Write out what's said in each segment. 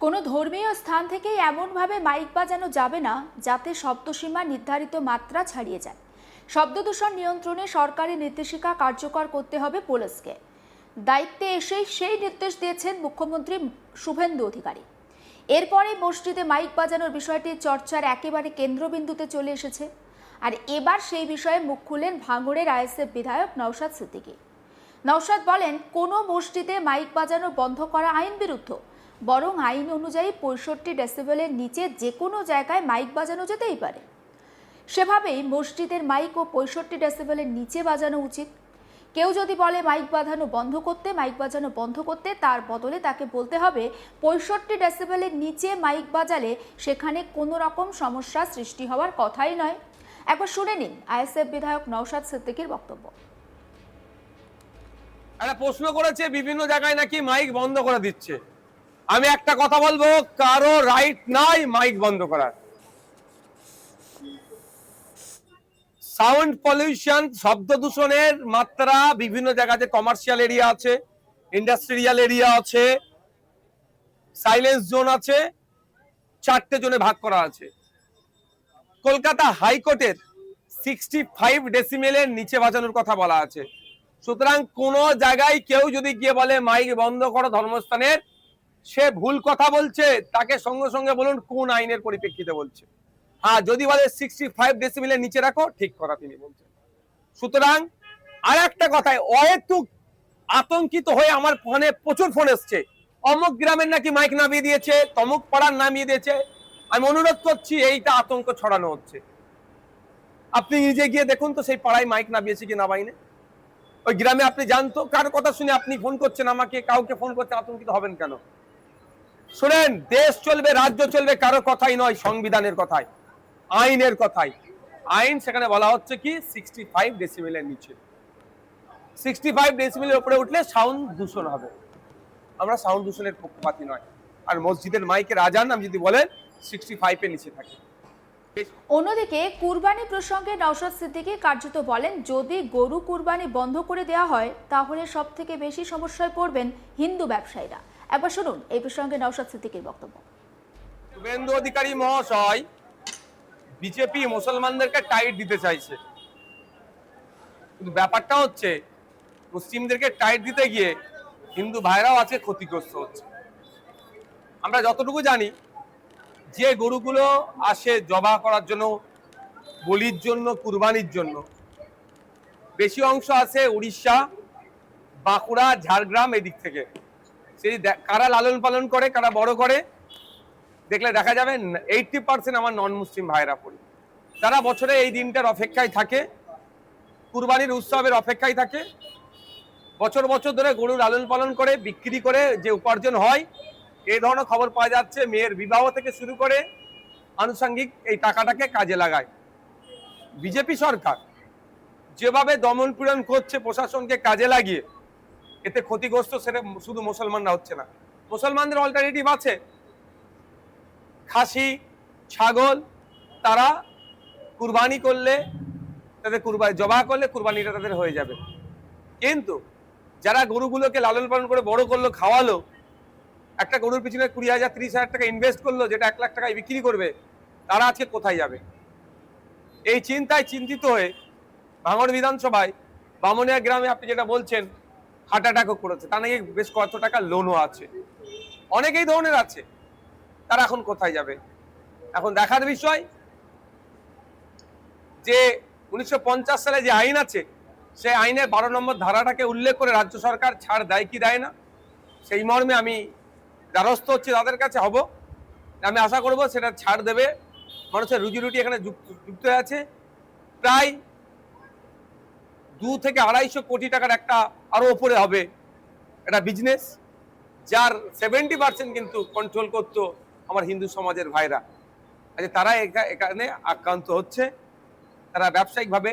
কোনো ধর্মীয় স্থান থেকেই এমনভাবে মাইক বাজানো যাবে না যাতে শব্দসীমা নির্ধারিত মাত্রা ছাড়িয়ে যায়। শব্দদূষণ নিয়ন্ত্রণে সরকারি নির্দেশিকা কার্যকর করতে হবে পুলিশকে। দায়িত্বে এসেই সেই নির্দেশ দিয়েছেন মুখ্যমন্ত্রী শুভেন্দু অধিকারী। এরপরে মসজিদে মাইক বাজানোর বিষয়টি চর্চার একেবারে কেন্দ্রবিন্দুতে চলে এসেছে। আর এবার সেই বিষয়ে মুখ খুললেন ভাঙড়ের আইএসএফ বিধায়ক নওশাদ সিদ্দিকী। নওশাদ বলেন, কোনো মসজিদে মাইক বাজানো বন্ধ করা আইন বিরুদ্ধ, বরং আইন অনুযায়ী 65 ডেসিবেলের নিচে যে কোনো জায়গায় মাইক বাজানো যেতেই পারে। সেভাবেই মসজিদের মাইক ও 65 ডেসিবেলের নিচে বাজানো উচিত। কেউ যদি বলে মাইক বাজানো বন্ধ করতে, তার বদলে তাকে বলতে হবে 65 ডেসিবেলের নিচে মাইক বাজালে সেখানে কোনো রকম সমস্যা সৃষ্টি হওয়ার কথাই নয়। একবার শুনে নিন আইএসএফ বিধায়ক নওশাদ সিদ্দিকীর বক্তব্য। একটা প্রশ্ন করেছে বিভিন্ন জায়গায় নাকি মাইক বন্ধ করে দিচ্ছে। আমি একটা কথা বলবো, কারো রাইট নাই মাইক বন্ধ করার। সাউন্ড পলিউশন, শব্দ দূষণের মাত্রা বিভিন্ন জায়গাতে, কমার্শিয়াল এরিয়া আছে, ইন্ডাস্ট্রিয়াল এরিয়া আছে, সাইলেন্স জোন আছে, 4টে জোনে ভাগ করা আছে। কলকাতা হাইকোর্টের 65 ডেসিমেলের নিচে বাজানোর কথা বলা আছে। সুতরাং কোন জায়গায় কেউ যদি গিয়ে বলে মাইক বন্ধ করো ধর্মস্থানের, সে ভুল কথা বলছে। তাকে সঙ্গে সঙ্গে বলুন কোন আইনের পরিপ্রেক্ষিতে বলছে। হ্যাঁ, যদি বলে 65 ডেসিবেলের নিচে রাখো, ঠিক কথা তিনি বলছেন। সুতরাং আর একটা কথায় অহেতুক আতঙ্কিত হয়ে আমার ফোনে প্রচুর ফোন এসছে, অমুক গ্রামের নাকি মাইক নামিয়ে দিয়েছে, তমুক পাড়ার নামিয়ে দিয়েছে। আমি অনুরোধ করছি, এইটা আতঙ্ক ছড়ানো হচ্ছে। আপনি নিজে গিয়ে দেখুন তো সেই পাড়ায় মাইক নামিয়েছে কি না বাইনে। ওই গ্রামে আপনি জানতো, কার কথা শুনে আপনি ফোন করছেন আমাকে, কাউকে ফোন করতে আতঙ্কিত হবেন কেন? শুনেন, দেশ চলবে, রাজ্য চলবে কারো কথাই নয়, সংবিধানের কথাই, আইনের কথাই। আইন সেখানে বলা হচ্ছে কি 65 ডেসিবেলের নিচে। 65 ডেসিবেলের উপরে উঠলে সাউন্ড দূষণ হবে। আমরা সাউন্ড দূষণের পক্ষপাতী নয়। আর মসজিদের মাইকের আজান আমি যদি বলেন 65 এর নিচে থাকে। অন্যদিকে কুরবানি প্রসঙ্গে নওশাদ সিদ্দিকী কার্যত বলেন, যদি গরু কুরবানি বন্ধ করে দেওয়া হয় তাহলে সবথেকে বেশি সমস্যায় পড়বেন হিন্দু ব্যবসায়ীরা। একবার শুনুন এই প্রসঙ্গে নওশাদ সিদ্দিকীর বক্তব্য। শুভেন্দু অধিকারী মহাশয় বিজেপি মুসলমানদেরকে টাইট দিতে চাইছে, কিন্তু ব্যাপারটা হচ্ছে মুসলিমদেরকে টাইট দিতে গিয়ে হিন্দু ভাইরাও আছে ক্ষতিগ্রস্ত হচ্ছে। আমরা যতটুকু জানি, যে গরুগুলো আসে জবা করার জন্য, বলির জন্য, কুরবানির জন্য, বেশি অংশ আছে উড়িষ্যা, বাঁকুড়া, ঝাড়গ্রাম এই দিক থেকে। সেই কারা লালন পালন করে, কারা বড় করে, দেখলে দেখা যাবে 80% আমার নন মুসলিম ভাইরা পড়ি। তারা বছরে এই দিনটার অপেক্ষায় থাকে, কুরবানির উৎসবের অপেক্ষায় থাকে। বছর বছর ধরে গরু লালন পালন করে, বিক্রি করে যে উপার্জন হয়, এই ধরনের খবর পাওয়া যাচ্ছে। মেয়ের বিবাহ থেকে শুরু করে আনুষঙ্গিক এই টাকাটাকে কাজে লাগায়। বিজেপি সরকার যেভাবে দমন পীড়ন করছে প্রশাসনকে কাজে লাগিয়ে, এতে ক্ষতিগ্রস্ত সেটা শুধু মুসলমানরা হচ্ছে না, মুসলমানদের অল্টারনেটিভ আছে। খাসি, ছাগল, তারা কুরবানি করলে, তাদের কুরবানি জবা করলে কুরবানিটা তাদের হয়ে যাবে। কিন্তু যারা গরুগুলোকে লালন পালন করে বড় করলো, খাওয়ালো, একটা গরুর পিছনে 20,000 30,000 টাকা ইনভেস্ট করলো, যেটা 1 লাখ টাকায় বিক্রি করবে, তারা আজকে কোথায় যাবে? এই চিন্তায় চিন্তিত হয়ে ভাঙড় বিধানসভায় বামুনিয়া গ্রামে আপনি যেটা বলছেন হার্ট অ্যাটাকও করেছে, তা নাকি বেশ কত টাকা লোনও আছে, অনেকেই ধরনের আছে। তারা এখন কোথায় যাবে? এখন দেখার বিষয় যে 1950 সালে যে আইন আছে, সেই আইনের 12 নম্বর ধারাটাকে উল্লেখ করে রাজ্য সরকার ছাড় দেয় কি দেয় না, সেই মর্মে আমি দ্বারস্থ হচ্ছে তাদের কাছে হব। আমি আশা করব সেটা ছাড় দেবে। মানুষের রুজি রুটি এখানে যুক্ত আছে। প্রায় 2 থেকে 250 কোটি টাকার একটা আরো উপরে হবে একটা বিজনেস, যার 70% কিন্তু কন্ট্রোল করতো আমার হিন্দু সমাজের ভাইরা। আচ্ছা, তারা এখানে আক্রান্ত হচ্ছে, তারা ব্যবসায়িকভাবে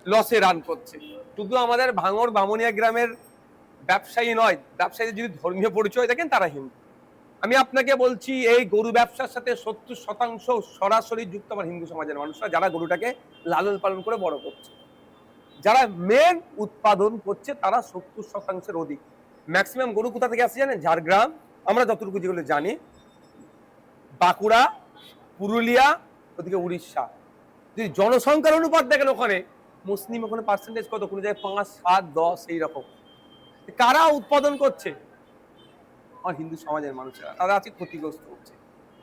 লসে রান করছে। শুধু আমাদের ভাঙড় বামুনিয়া গ্রামের ব্যবসায়ী নয়, ব্যবসায়ীদের যদি ধর্মীয় পরিচয় দেখেন তারা হিন্দু। আমি আপনাকে বলছি, এই গরু ব্যবসার সাথে 70% সরাসরি যুক্ত আমার হিন্দু সমাজের মানুষরা, যারা গরুটাকে লালন পালন করে বড় করছে। যারা মেন উৎপাদন করছে তারা 70%-এর অধিক। ম্যাক্সিমাম গরু কোথা থেকে আসছে জানেন? ঝাড়গ্রাম আমরা যতটুকু যেগুলো জানি, বাঁকুড়া, পুরুলিয়া, ওদিকে উড়িষ্যা, যদি জনসংখ্যার অনুপাত দেখেন ওখানে মুসলিম ওখানে পার্সেন্টেজ কত, কোনো জায়গায় 5, 7, 10 এইরকম। কারা উৎপাদন করছে? আমার হিন্দু সমাজের মানুষেরা, তারা আজকে ক্ষতিগ্রস্ত হচ্ছে।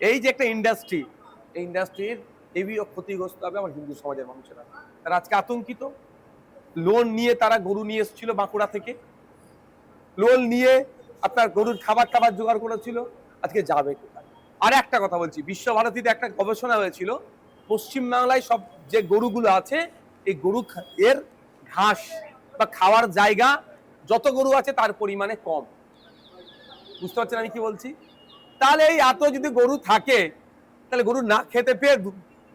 এই যে একটা ইন্ডাস্ট্রি, এই ইন্ডাস্ট্রির হেভি ক্ষতিগ্রস্ত হবে আমার হিন্দু সমাজের মানুষেরা। তারা আজকে আতঙ্কিত। লোন নিয়ে তারা গরু নিয়ে এসেছিল বাঁকুড়া থেকে, লোন নিয়ে আপনার গরুর খাবার জোগাড় করেছিল, আজকে যাবে কোথায়? আর একটা কথা বলছি, বিশ্বভারতীতে একটা গবেষণা হয়েছিল, পশ্চিমবাংলায় সব যে গরুগুলো আছে, এই গরু এর ঘাস বা খাওয়ার জায়গা যত গরু আছে তার পরিমাণে কম। বুঝতে পারছেন আমি কি বলছি? তাহলে এই এত যদি গরু থাকে, তাহলে গরু না খেতে পেয়ে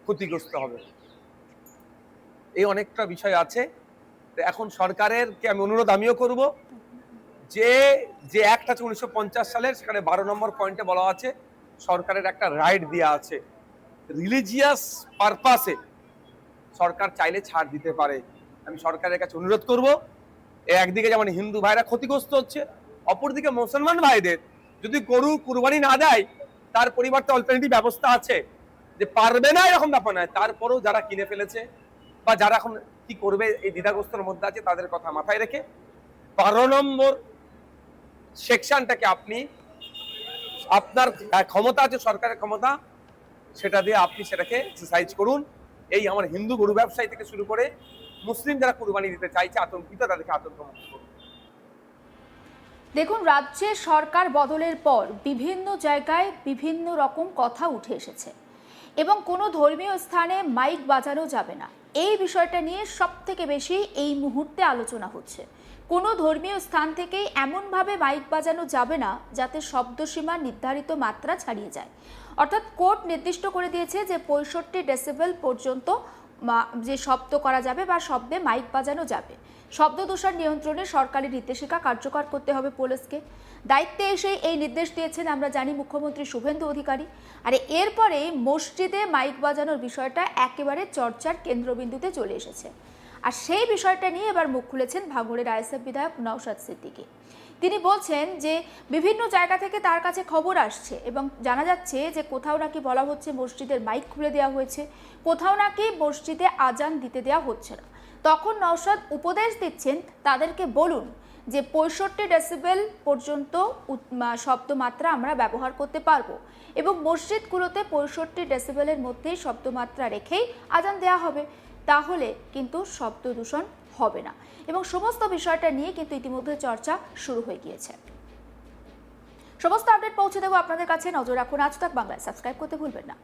ক্ষতিগ্রস্ত হবে। এই অনেকটা বিষয় আছে। এখন সরকারের কে আমি অনুরোধ আমিও করব, যে যে অ্যাক্ট আছে 1950 সালের, সেখানে 12 নম্বর পয়েন্টে বলা আছে সরকারের একটা রাইট দেওয়া আছে, রিলিজিয়াস পারপাসে সরকার চাইলে ছাড় দিতে পারে। আমি সরকারের কাছে অনুরোধ করব, একদিকে যেমন হিন্দু ভাইরা ক্ষতিগ্রস্ত হচ্ছে, অপরদিকে মুসলমান ভাইদের যদি গরু কুরবানি না দেয়, তার পরিবর্তে অল্টারনেটিভ ব্যবস্থা আছে, যে পারবে না এরকম ব্যাপার নয়, তারপরেও যারা কিনে ফেলেছে বা যারা এখন কি করবে এই দ্বিধাগ্রস্তর মধ্যে আছে, তাদের কথা মাথায় রেখে 12 নম্বর সেকশনটাকে আপনি আপনার ক্ষমতা আছে, সরকারের ক্ষমতা, সেটা দিয়ে আপনি সেটাকে এক্সারসাইজ করুন। এই আমার হিন্দু গরু ব্যবসায়ী থেকে শুরু করে মুসলিম যারা কুরবানি দিতে চাইছে আতঙ্কিত, তাদেরকে আতঙ্কমুক্ত করুন। দেখুন, রাজ্যে সরকার বদলের পর বিভিন্ন জায়গায় বিভিন্ন রকম কথা উঠে এসেছে এবং কোনো ধর্মীয় স্থানে মাইক বাজানো যাবে না, এই বিষয়টা নিয়ে সবথেকে বেশি এই মুহূর্তে আলোচনা হচ্ছে। কোনো ধর্মীয় স্থান থেকেই এমনভাবে মাইক বাজানো যাবে না যাতে শব্দসীমার নির্ধারিত মাত্রা ছাড়িয়ে যায়। অর্থাৎ কোর্ট নির্দিষ্ট করে দিয়েছে যে 65 ডেসিবেল পর্যন্ত যে শব্দ করা যাবে বা শব্দে মাইক বাজানো যাবে। শব্দ দূষণ নিয়ন্ত্রণে সরকারি নির্দেশিকা কার্যকর করতে হবে পুলিশকে। দায়িত্বে এসে এই নির্দেশ দিয়েছেন আমরা জানি মুখ্যমন্ত্রী শুভেন্দু অধিকারী। আর এরপরে মসজিদে মাইক বাজানোর বিষয়টা একেবারে চর্চার কেন্দ্রবিন্দুতে চলে এসেছে। আর সেই বিষয়টা নিয়ে এবার মুখ খুলেছেন ভাঙড়ের আইএসএফ বিধায়ক নওশাদ সিদ্দিকী। তিনি বলছেন যে বিভিন্ন জায়গা থেকে তার কাছে খবর আসছে এবং জানা যাচ্ছে যে কোথাও নাকি বলা হচ্ছে মসজিদের মাইক খুলে দেওয়া হয়েছে, কোথাও নাকি মসজিদে আজান দিতে দেওয়া হচ্ছে না। তখন নওশাদ উপদেশ দিচ্ছেন তাদেরকে বলুন যে 65 ডেসিবেল পর্যন্ত শব্দমাত্রা আমরা ব্যবহার করতে পারবো এবং মসজিদগুলোতে 65 ডেসিবেলের মধ্যেই শব্দমাত্রা রেখেই আজান দেওয়া হবে, তাহলে কিন্তু শব্দ দূষণ হবে না। এবং সমস্ত বিষয়টা নিয়ে কিন্তু ইতিমধ্যে চর্চা শুরু হয়ে গিয়েছে। সমস্ত আপডেট পৌঁছে দেবো আপনাদের কাছে, নজর রাখুন আজ তাক বাংলায়, সাবস্ক্রাইব করতে ভুলবেন না।